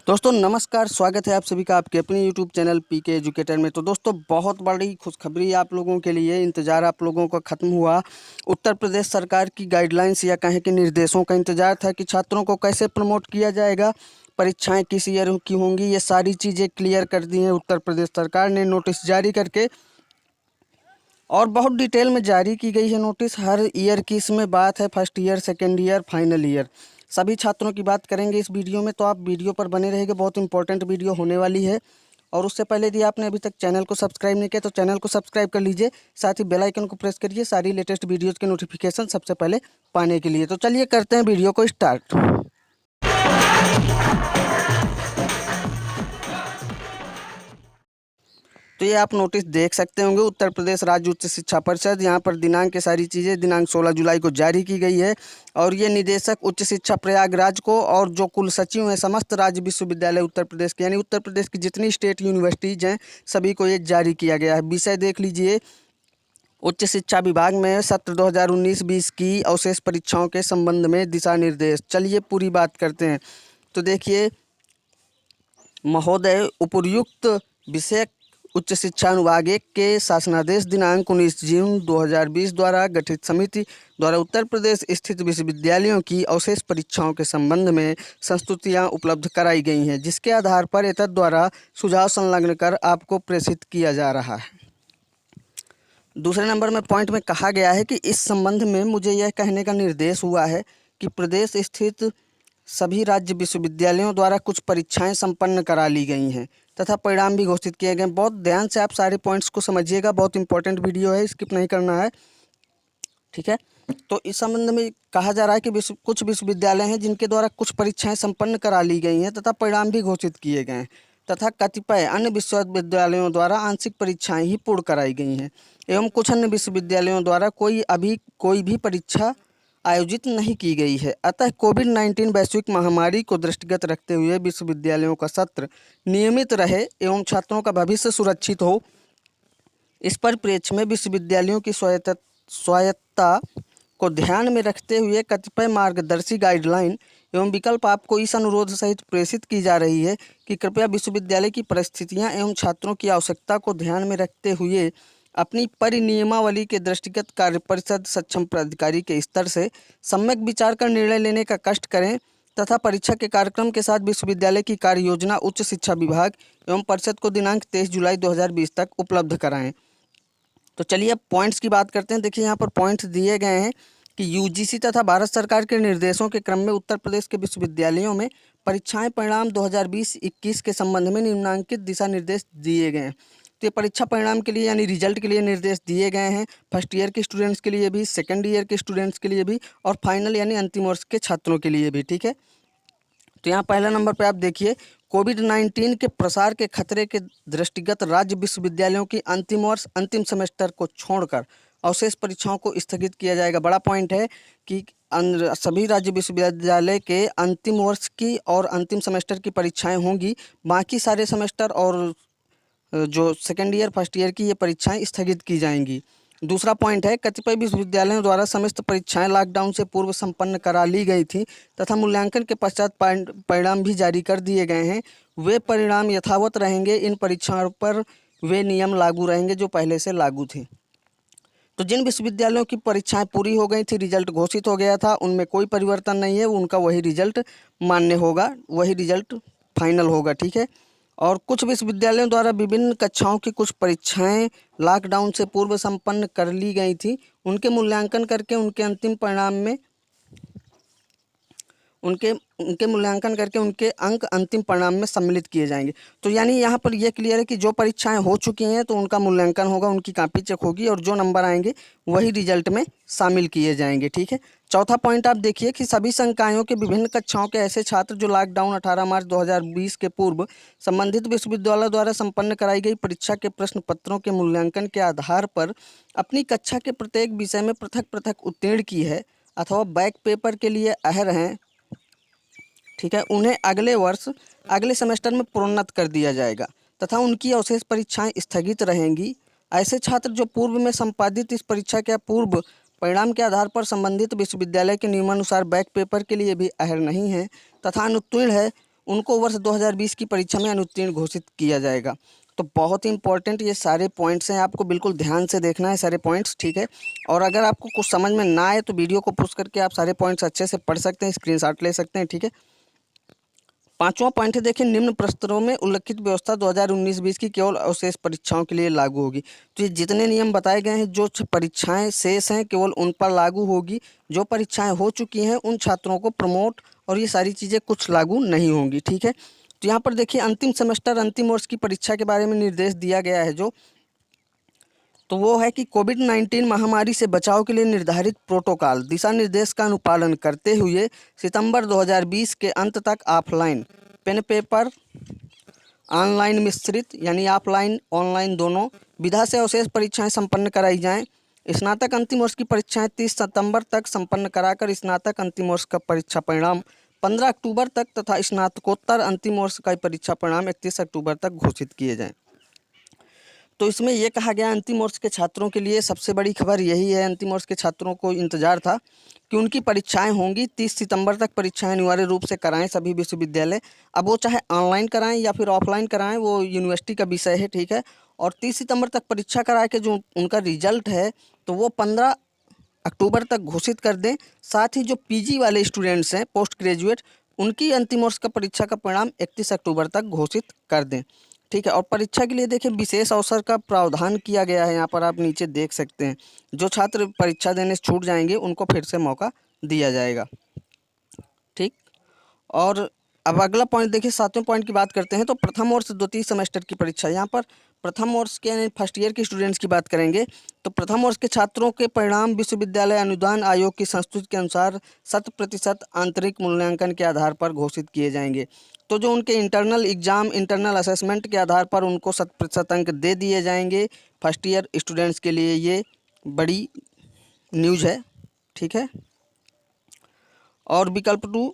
दोस्तों नमस्कार, स्वागत है आप सभी का आपके अपने यूट्यूब चैनल पीके एजुकेटर में। तो दोस्तों बहुत बड़ी खुशखबरी आप लोगों के लिए, इंतज़ार आप लोगों का ख़त्म हुआ। उत्तर प्रदेश सरकार की गाइडलाइंस या कहें कि निर्देशों का इंतज़ार था कि छात्रों को कैसे प्रमोट किया जाएगा, परीक्षाएं किस ईयर की होंगी, ये सारी चीज़ें क्लियर कर दी हैं उत्तर प्रदेश सरकार ने नोटिस जारी करके। और बहुत डिटेल में जारी की गई है नोटिस। हर ईयर की इसमें बात है, first year, second year, final year, सभी छात्रों की बात करेंगे इस वीडियो में। तो आप वीडियो पर बने रहेंगे, बहुत इंपॉर्टेंट वीडियो होने वाली है। और उससे पहले यदि आपने अभी तक चैनल को सब्सक्राइब नहीं किया तो चैनल को सब्सक्राइब कर लीजिए, साथ ही बेल आइकन को प्रेस करिए सारी लेटेस्ट वीडियोज़ के नोटिफिकेशन सबसे पहले पाने के लिए। तो चलिए करते हैं वीडियो को स्टार्ट। तो ये आप नोटिस देख सकते होंगे, उत्तर प्रदेश राज्य उच्च शिक्षा परिषद, यहाँ पर दिनांक के सारी चीज़ें दिनांक 16 जुलाई को जारी की गई है। और ये निदेशक उच्च शिक्षा प्रयागराज को और जो कुल सचिव हैं समस्त राज्य विश्वविद्यालय उत्तर प्रदेश के, यानी उत्तर प्रदेश की जितनी स्टेट यूनिवर्सिटीज़ हैं सभी को ये जारी किया गया है। विषय देख लीजिए, उच्च शिक्षा विभाग में सत्र 2019-20 की अवशेष परीक्षाओं के संबंध में दिशा निर्देश। चलिए पूरी बात करते हैं। तो देखिए, महोदय, उपर्युक्त विषय उच्च शिक्षा अनुभाग 1 के शासनादेश दिनांक 19 जून 2020 द्वारा गठित समिति द्वारा उत्तर प्रदेश स्थित विश्वविद्यालयों की अवशेष परीक्षाओं के संबंध में संस्तुतियां उपलब्ध कराई गई हैं, जिसके आधार पर एतद द्वारा सुझाव संलग्न कर आपको प्रेषित किया जा रहा है। दूसरे नंबर में पॉइंट में कहा गया है कि इस संबंध में मुझे यह कहने का निर्देश हुआ है कि प्रदेश स्थित सभी राज्य विश्वविद्यालयों द्वारा कुछ परीक्षाएं संपन्न करा ली गई हैं तथा परिणाम भी घोषित किए गए। बहुत ध्यान से आप सारे पॉइंट्स को समझिएगा, बहुत इंपॉर्टेंट वीडियो है, स्किप नहीं करना है, ठीक है। तो इस संबंध में कहा जा रहा है कि कुछ विश्वविद्यालय हैं जिनके द्वारा कुछ परीक्षाएं संपन्न करा ली गई हैं तथा परिणाम भी घोषित किए गए हैं, तथा कतिपय अन्य विश्वविद्यालयों द्वारा आंशिक परीक्षाएं ही पूर्ण कराई गई हैं एवं कुछ अन्य विश्वविद्यालयों द्वारा कोई भी परीक्षा आयोजित नहीं की गई है। अतः कोविड-19 वैश्विक महामारी को दृष्टिगत रखते हुए विश्वविद्यालयों का सत्र नियमित रहे एवं छात्रों का भविष्य सुरक्षित हो, इस परिप्रेक्ष्य में विश्वविद्यालयों की स्वायत्तता को ध्यान में रखते हुए कतिपय मार्गदर्शी गाइडलाइन एवं विकल्प आपको इस अनुरोध सहित प्रेषित की जा रही है कि कृपया विश्वविद्यालय की परिस्थितियां एवं छात्रों की आवश्यकता को ध्यान में रखते हुए अपनी परिनियमावली के दृष्टिगत कार्य परिषद सक्षम प्राधिकारी के स्तर से सम्यक विचार कर निर्णय लेने का कष्ट करें तथा परीक्षा के कार्यक्रम के साथ विश्वविद्यालय की कार्य योजना उच्च शिक्षा विभाग एवं परिषद को दिनांक 23 जुलाई 2020 तक उपलब्ध कराएं। तो चलिए अब पॉइंट्स की बात करते हैं। देखिए, यहाँ पर पॉइंट्स दिए गए हैं कि यूजीसी तथा भारत सरकार के निर्देशों के क्रम में उत्तर प्रदेश के विश्वविद्यालयों में परीक्षाएं परिणाम 2020-21 के संबंध में निम्नांकित दिशा निर्देश दिए गए हैं। तो ये परीक्षा परिणाम के लिए यानी रिजल्ट के लिए निर्देश दिए गए हैं, फर्स्ट ईयर के स्टूडेंट्स के लिए भी, सेकेंड ईयर के स्टूडेंट्स के लिए भी और फाइनल यानी अंतिम वर्ष के छात्रों के लिए भी, ठीक है। तो यहाँ पहला नंबर पे आप देखिए, कोविड-19 के प्रसार के खतरे के दृष्टिगत राज्य विश्वविद्यालयों की अंतिम वर्ष अंतिम सेमेस्टर को छोड़कर अवशेष परीक्षाओं को स्थगित किया जाएगा। बड़ा पॉइंट है कि सभी राज्य विश्वविद्यालय के अंतिम वर्ष की और अंतिम सेमेस्टर की परीक्षाएं होंगी, बाकी सारे सेमेस्टर और जो सेकेंड ईयर फर्स्ट ईयर की ये परीक्षाएं स्थगित की जाएंगी। दूसरा पॉइंट है, कतिपय विश्वविद्यालयों द्वारा समस्त परीक्षाएं लॉकडाउन से पूर्व संपन्न करा ली गई थी तथा मूल्यांकन के पश्चात परिणाम भी जारी कर दिए गए हैं। वे परिणाम यथावत रहेंगे। इन परीक्षाओं पर वे नियम लागू रहेंगे जो पहले से लागू थे। तो जिन विश्वविद्यालयों की परीक्षाएं पूरी हो गई थी, रिजल्ट घोषित हो गया था, उनमें कोई परिवर्तन नहीं है, उनका वही रिजल्ट मान्य होगा, वही रिजल्ट फाइनल होगा, ठीक है। और कुछ विश्वविद्यालयों द्वारा विभिन्न कक्षाओं की कुछ परीक्षाएं लॉकडाउन से पूर्व संपन्न कर ली गई थी, उनके मूल्यांकन करके उनके अंतिम परिणाम में उनके मूल्यांकन करके उनके अंक अंतिम परिणाम में सम्मिलित किए जाएंगे। तो यानी यहाँ पर यह क्लियर है कि जो परीक्षाएं हो चुकी हैं तो उनका मूल्यांकन होगा, उनकी कॉपी चेक होगी और जो नंबर आएंगे वही रिजल्ट में शामिल किए जाएंगे, ठीक है। चौथा पॉइंट आप देखिए कि सभी संकायों के विभिन्न कक्षाओं के ऐसे छात्र जो लॉकडाउन 18 मार्च 2020 के पूर्व संबंधित विश्वविद्यालय द्वारा संपन्न कराई गई परीक्षा के प्रश्न पत्रों के मूल्यांकन के आधार पर अपनी कक्षा के प्रत्येक विषय में पृथक पृथक उत्तीर्ण की है अथवा बैक पेपर के लिए अहर हैं, ठीक है, उन्हें अगले वर्ष अगले सेमेस्टर में प्रोन्नत कर दिया जाएगा तथा उनकी अवशेष परीक्षाएं स्थगित रहेंगी। ऐसे छात्र जो पूर्व में संपादित इस परीक्षा के पूर्व परिणाम के आधार पर संबंधित विश्वविद्यालय के नियमानुसार बैक पेपर के लिए भी अहल नहीं हैं तथा अनुत्तीर्ण है, उनको वर्ष 2020 की परीक्षा में अनुत्तीर्ण घोषित किया जाएगा। तो बहुत ही इंपॉर्टेंट ये सारे पॉइंट्स हैं, आपको बिल्कुल ध्यान से देखना है सारे पॉइंट्स, ठीक है। और अगर आपको कुछ समझ में ना आए तो वीडियो को पॉज करके आप सारे पॉइंट्स अच्छे से पढ़ सकते हैं, स्क्रीनशॉट ले सकते हैं, ठीक है। पांचवा पॉइंट है, देखिए निम्न प्रस्तरों में उल्लिखित व्यवस्था 2019-20 की केवल अवशेष परीक्षाओं के लिए लागू होगी। तो ये जितने नियम बताए गए हैं, जो परीक्षाएं शेष हैं केवल उन पर लागू होगी। जो परीक्षाएं हो चुकी हैं उन छात्रों को प्रमोट और ये सारी चीज़ें कुछ लागू नहीं होंगी, ठीक है। तो यहाँ पर देखिए अंतिम सेमेस्टर अंतिम वर्ष की परीक्षा के बारे में निर्देश दिया गया है जो, तो वो है कि कोविड-19 महामारी से बचाव के लिए निर्धारित प्रोटोकॉल दिशा निर्देश का अनुपालन करते हुए सितंबर 2020 के अंत तक ऑफलाइन पेन पेपर ऑनलाइन मिश्रित यानी ऑफलाइन ऑनलाइन दोनों विधा से अवशेष परीक्षाएं संपन्न कराई जाएं। स्नातक अंतिम वर्ष की परीक्षाएं 30 सितंबर तक संपन्न कराकर स्नातक अंतिम वर्ष का परीक्षा परिणाम 15 अक्टूबर तक तथा स्नातकोत्तर अंतिम वर्ष का परीक्षा परिणाम 31 अक्टूबर तक घोषित किए जाएं। तो इसमें यह कहा गया अंतिम वर्ष के छात्रों के लिए सबसे बड़ी खबर यही है, अंतिम वर्ष के छात्रों को इंतजार था कि उनकी परीक्षाएं होंगी 30 सितंबर तक। परीक्षाएं अनिवार्य रूप से कराएं सभी विश्वविद्यालय, अब वो चाहे ऑनलाइन कराएं या फिर ऑफलाइन कराएं, वो यूनिवर्सिटी का विषय है, ठीक है। और 30 सितंबर तक परीक्षा करा के जो उनका रिजल्ट है तो वो 15 अक्टूबर तक घोषित कर दें। साथ ही जो पीजी वाले स्टूडेंट्स हैं पोस्ट ग्रेजुएट, उनकी अंतिम वर्ष का परीक्षा का परिणाम 31 अक्टूबर तक घोषित कर दें, ठीक है। और परीक्षा के लिए देखिए विशेष अवसर का प्रावधान किया गया है, यहाँ पर आप नीचे देख सकते हैं। जो छात्र परीक्षा देने से छूट जाएंगे उनको फिर से मौका दिया जाएगा, ठीक। और अब अगला पॉइंट देखिए, सातवें पॉइंट की बात करते हैं। तो प्रथम वर्ष द्वितीय सेमेस्टर की परीक्षा, यहाँ पर प्रथम वर्ष के यानी फर्स्ट ईयर के स्टूडेंट्स की बात करेंगे। तो प्रथम वर्ष के छात्रों के परिणाम विश्वविद्यालय अनुदान आयोग की संस्तुति के अनुसार 100% आंतरिक मूल्यांकन के आधार पर घोषित किए जाएंगे। तो जो उनके इंटरनल एग्जाम इंटरनल असेसमेंट के आधार पर उनको 100% अंक दे दिए जाएंगे। फर्स्ट ईयर स्टूडेंट्स के लिए ये बड़ी न्यूज़ है, ठीक है। और विकल्प 2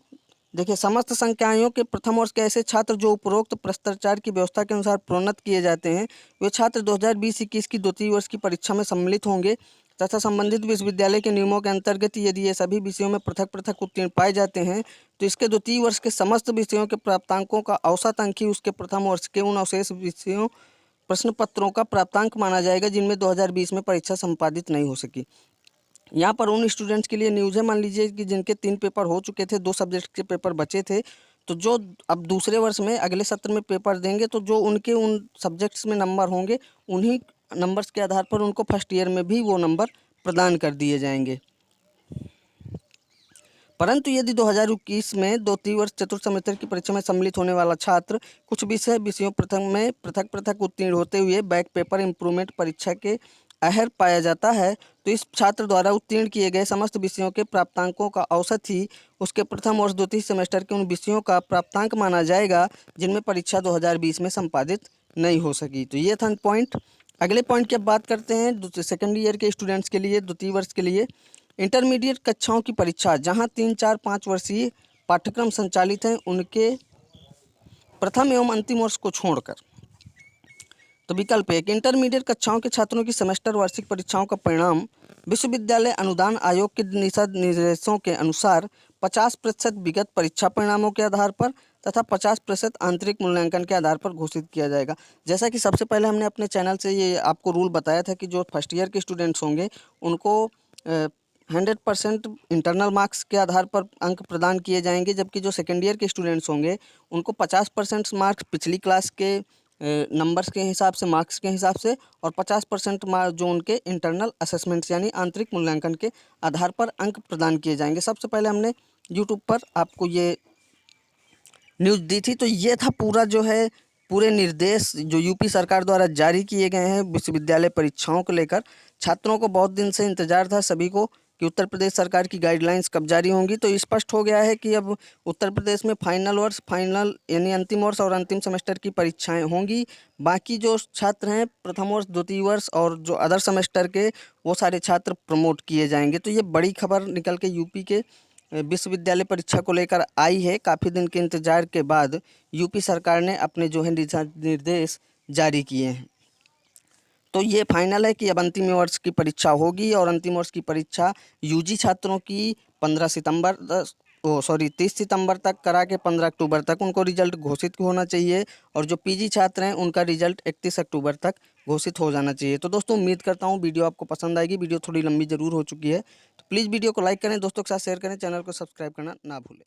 देखिए, समस्त संकायों के प्रथम वर्ष के ऐसे छात्र जो उपरोक्त भ्रष्टाचार की व्यवस्था के अनुसार प्रोन्नत किए जाते हैं, वे छात्र 2020-21 की द्वितीय वर्ष की परीक्षा में सम्मिलित होंगे तथा संबंधित विश्वविद्यालय के नियमों के अंतर्गत यदि ये सभी विषयों में पृथक पृथक उत्तीर्ण पाए जाते हैं तो इसके द्वितीय वर्ष के समस्त विषयों के प्राप्तांकों का औसत अंक ही उसके प्रथम वर्ष के उन अवशेष विषयों प्रश्न पत्रों का प्राप्तांक माना जाएगा जिनमें 2020 में परीक्षा संपादित नहीं हो सकी। यहाँ पर उन स्टूडेंट्स के लिए न्यूज़ है, मान लीजिए कि जिनके 3 पेपर हो चुके थे, 2 सब्जेक्ट के पेपर बचे थे, तो जो अब दूसरे वर्ष में अगले सत्र में पेपर देंगे तो जो उनके उन सब्जेक्ट्स में नंबर होंगे उन्हीं नंबर्स के आधार पर उनको फर्स्ट ईयर में भी वो नंबर प्रदान कर दिए जाएंगे। परंतु यदि 2021 में द्वितीय वर्ष चतुर्थ सेमेस्टर की परीक्षा में सम्मिलित होने वाला छात्र कुछ विषयों प्रथम में पृथक पृथक उत्तीर्ण होते हुए बैक पेपर इम्प्रूवमेंट परीक्षा के अहर पाया जाता है तो इस छात्र द्वारा उत्तीर्ण किए गए समस्त विषयों के प्राप्तांकों का औसत ही उसके प्रथम वर्ष द्वितीय सेमेस्टर के उन विषयों का प्राप्तांक माना जाएगा जिनमें परीक्षा 2020 में संपादित नहीं हो सकी। तो ये था पॉइंट। अगले पॉइंट की अब बात करते हैं सेकेंड ईयर के स्टूडेंट्स के लिए, द्वितीय वर्ष के लिए इंटरमीडिएट कक्षाओं की परीक्षा जहां 3, 4, 5 वर्षीय पाठ्यक्रम संचालित हैं उनके प्रथम एवं अंतिम वर्ष को छोड़कर। तो विकल्प 1, इंटरमीडिएट कक्षाओं के छात्रों की सेमेस्टर वार्षिक परीक्षाओं का परिणाम विश्वविद्यालय अनुदान आयोग के दिशा निर्देशों के अनुसार 50% विगत परीक्षा परिणामों के आधार पर तथा 50% आंतरिक मूल्यांकन के आधार पर घोषित किया जाएगा। जैसा कि सबसे पहले हमने अपने चैनल से ये आपको रूल बताया था कि जो फर्स्ट ईयर के स्टूडेंट्स होंगे उनको 100% इंटरनल मार्क्स के आधार पर अंक प्रदान किए जाएंगे, जबकि जो सेकेंड ईयर के स्टूडेंट्स होंगे उनको 50% मार्क्स पिछली क्लास के नंबर्स के हिसाब से, मार्क्स के हिसाब से, और 50% जो उनके इंटरनल असेसमेंट्स यानी आंतरिक मूल्यांकन के आधार पर अंक प्रदान किए जाएंगे। सबसे पहले हमने यूट्यूब पर आपको ये न्यूज़ दी थी। तो ये था पूरा जो है पूरे निर्देश जो यूपी सरकार द्वारा जारी किए गए हैं विश्वविद्यालय परीक्षाओं को लेकर। छात्रों को बहुत दिन से इंतजार था सभी को कि उत्तर प्रदेश सरकार की गाइडलाइंस कब जारी होंगी। तो स्पष्ट हो गया है कि अब उत्तर प्रदेश में फाइनल यानी अंतिम वर्ष और अंतिम सेमेस्टर की परीक्षाएं होंगी। बाकी जो छात्र हैं प्रथम वर्ष, द्वितीय वर्ष और जो अदर सेमेस्टर के, वो सारे छात्र प्रमोट किए जाएंगे। तो ये बड़ी खबर निकल के यूपी के विश्वविद्यालय परीक्षा को लेकर आई है। काफ़ी दिन के इंतजार के बाद यूपी सरकार ने अपने जो है दिशा निर्देश जारी किए हैं। तो ये फाइनल है कि अब अंतिम वर्ष की परीक्षा होगी और अंतिम वर्ष की परीक्षा यूजी छात्रों की 15 सितंबर 30 सितंबर तक करा के 15 अक्टूबर तक उनको रिजल्ट घोषित होना चाहिए, और जो पीजी छात्र हैं उनका रिजल्ट 31 अक्टूबर तक घोषित हो जाना चाहिए। तो दोस्तों उम्मीद करता हूँ वीडियो आपको पसंद आएगी। वीडियो थोड़ी लंबी जरूर हो चुकी है, तो प्लीज़ वीडियो को लाइक करें, दोस्तों के साथ शेयर करें, चैनल को सब्सक्राइब करना ना भूलें।